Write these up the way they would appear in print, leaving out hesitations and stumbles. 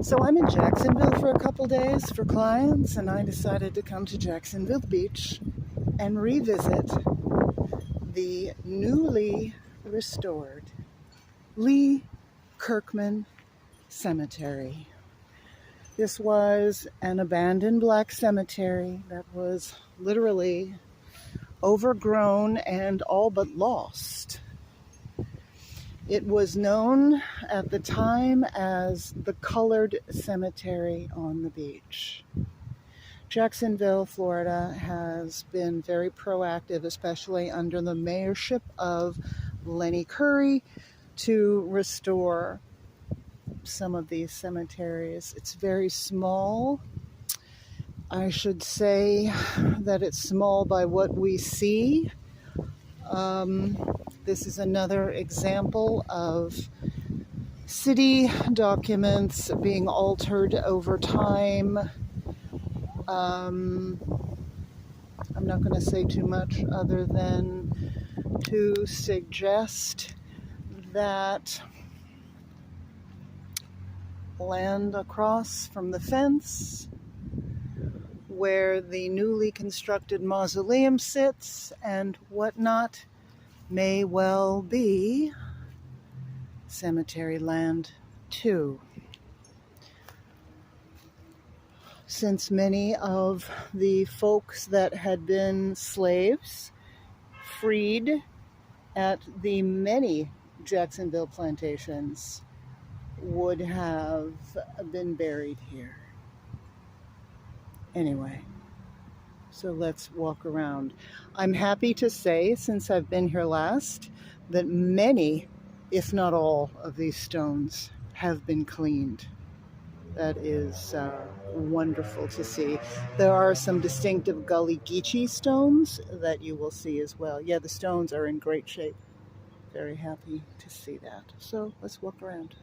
So I'm in Jacksonville for a couple days for clients, and I decided to come to Jacksonville Beach and revisit the newly restored Lee Kirkman Cemetery. This was an abandoned black cemetery that was literally overgrown and all but lost. It was known at the time as the Colored Cemetery on the beach. Jacksonville, Florida has been very proactive, especially under the mayorship of Lenny Curry, to restore some of these cemeteries. It's very small. I should say that it's small by what we see. This is another example of city documents being altered over time. I'm not going to say too much other than to suggest that land across from the fence where the newly constructed mausoleum sits and whatnot may well be cemetery land too. Since many of the folks that had been slaves freed at the many Jacksonville plantations would have been buried here. Anyway, so let's walk around. I'm happy to say, since I've been here last, that many, if not all, of these stones have been cleaned. That is wonderful to see. There are some distinctive Gully Geechee stones that you will see as well. Yeah, the stones are in great shape. Very happy to see that. So let's walk around.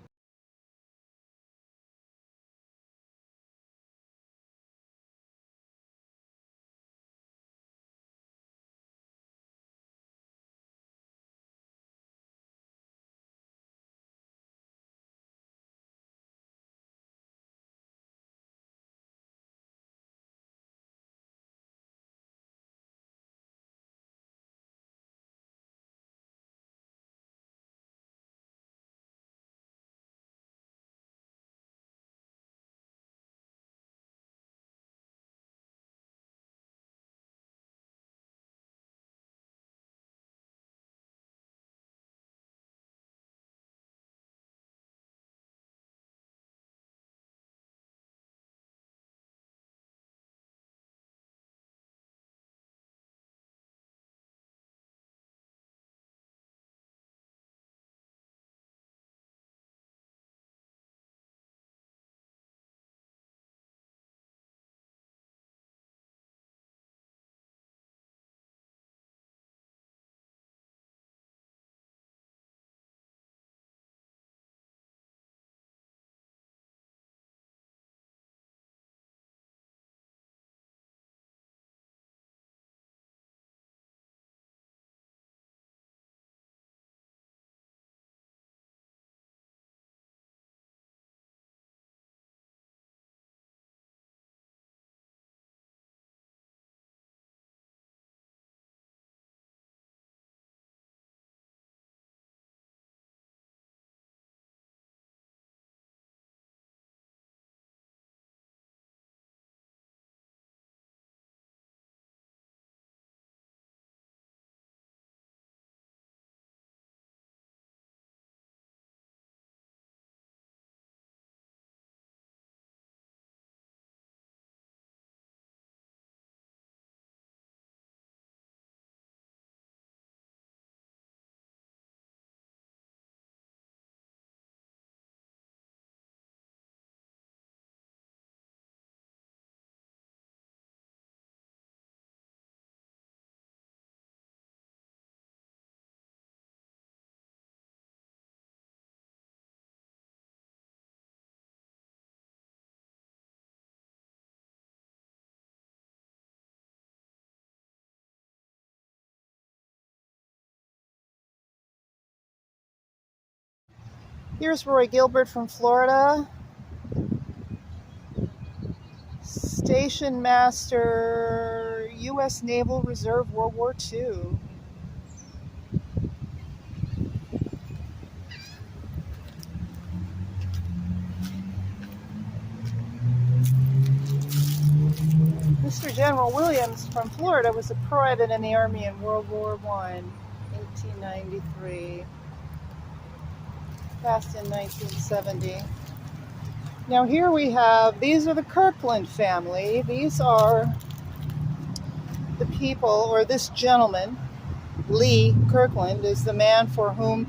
Here's Roy Gilbert from Florida. Station Master, U.S. Naval Reserve, World War II. Mr. General Williams from Florida was a private in the Army in World War I, 1893. Passed in 1970. Now here we have, these are the Kirkland family. These are the people, or this gentleman, Lee Kirkland, is the man for whom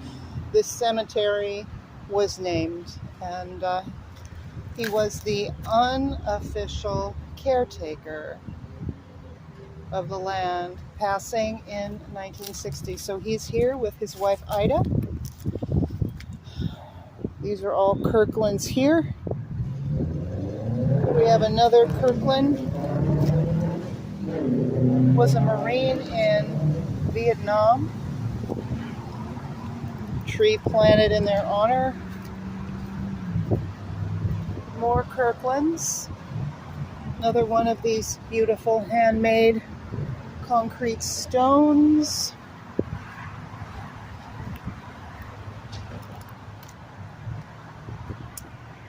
this cemetery was named. And he was the unofficial caretaker of the land, passing in 1960. So he's here with his wife Ida. These are all Kirklands here. We have another Kirkland. Was a Marine in Vietnam. Tree planted in their honor. More Kirklands. Another one of these beautiful handmade concrete stones.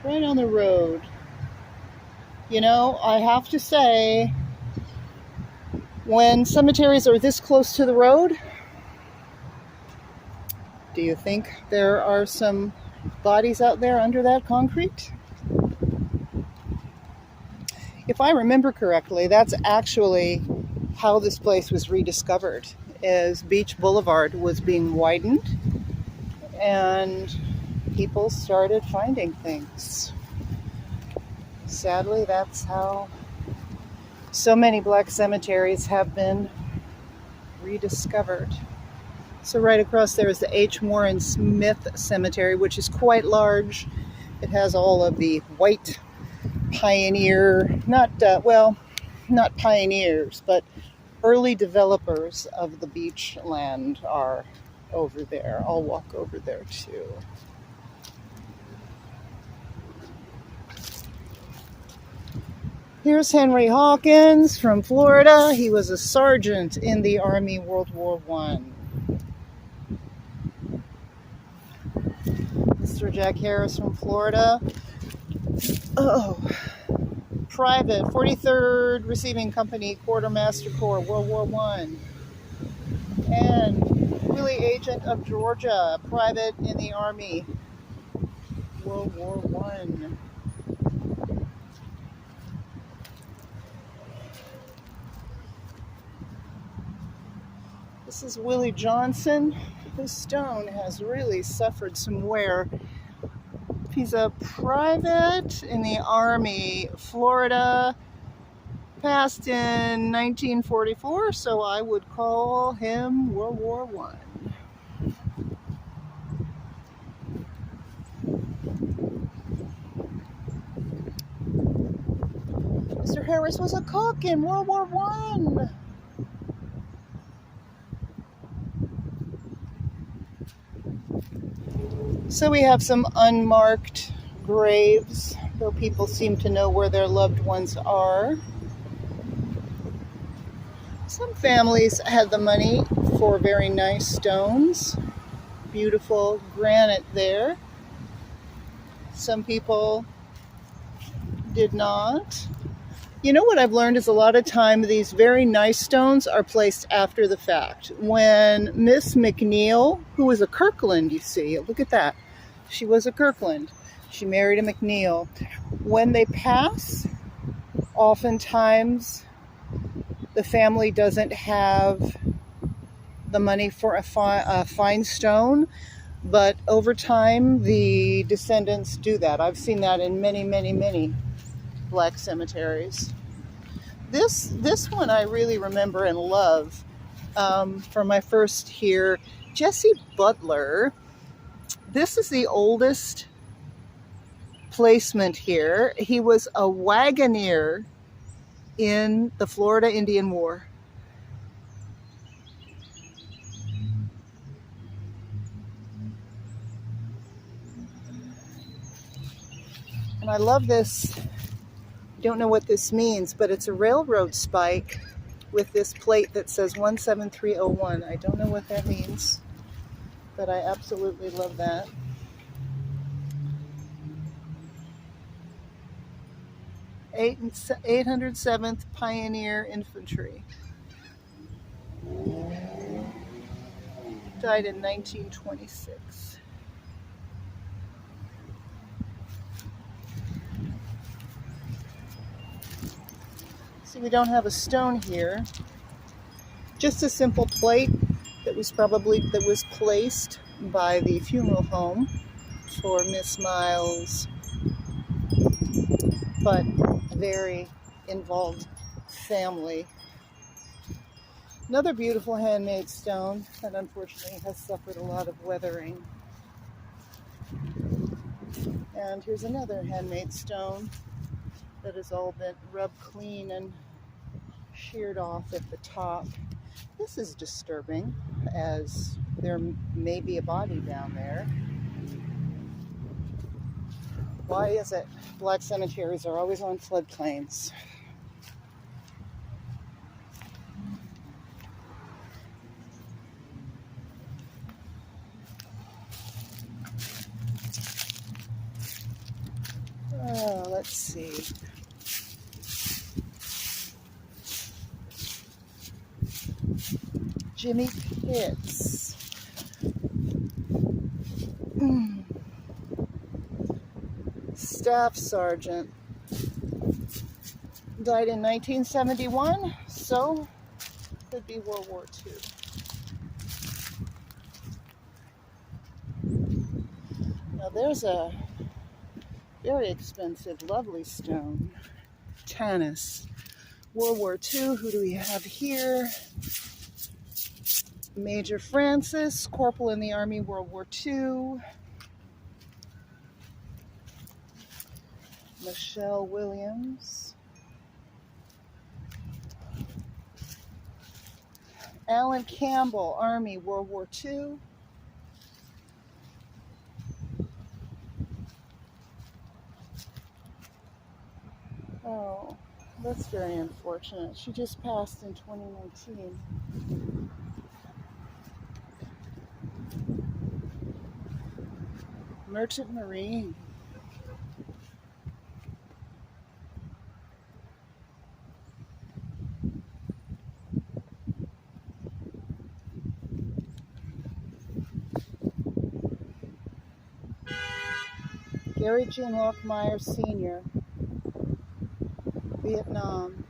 Right on the road. You know, I have to say, when cemeteries are this close to the road, do you think there are some bodies out there under that concrete? If I remember correctly, that's actually how this place was rediscovered, as Beach Boulevard was being widened and people started finding things. Sadly, that's how so many black cemeteries have been rediscovered. So right across there is the H. Warren Smith Cemetery, which is quite large. It has all of the white pioneer, not pioneers, but early developers of the beach land are over there. I'll walk over there too. Here's Henry Hawkins from Florida. He was a sergeant in the Army World War I. Mr. Jack Harris from Florida. Private, 43rd Receiving Company, Quartermaster Corps, World War I. And Willie Agent of Georgia, private in the Army, World War I. This is Willie Johnson. This stone has really suffered some wear. He's a private in the Army, Florida, passed in 1944, so I would call him World War I. Mr. Harris was a cook in World War I. So we have some unmarked graves, though people seem to know where their loved ones are. Some families had the money for very nice stones. Beautiful granite there. Some people did not. You know what I've learned is a lot of time these very nice stones are placed after the fact. When Miss McNeil, who was a Kirkland, you see, look at that. She was a Kirkland. She married a McNeil. When they pass, oftentimes the family doesn't have the money for a fine stone, but over time the descendants do that. I've seen that in many, many, many black cemeteries. This one I really remember and love from my first here. Jesse Butler. This is the oldest placement here. He was a wagoner in the Florida Indian War. And I love this. Don't know what this means, but it's a railroad spike with this plate that says 17301. I don't know what that means, but I absolutely love that. 807th Pioneer Infantry. Died in 1926. See, we don't have a stone here. Just a simple plate that was placed by the funeral home for Miss Miles, but very involved family. Another beautiful handmade stone that unfortunately has suffered a lot of weathering. And here's another handmade stone that has all been rubbed clean and sheared off at the top. This is disturbing, as there may be a body down there. Why is it black cemeteries are always on floodplains? Oh, let's see. Jimmy Pitts. Staff Sergeant. Died in 1971, so could be World War II. Now there's a very expensive, lovely stone. Tanis. World War II, who do we have here? Major Francis, Corporal in the Army, World War II. Michelle Williams. Alan Campbell, Army, World War II. Oh, that's very unfortunate. She just passed in 2019. Merchant Marine. Gary Jean Lockmeyer Sr., Vietnam.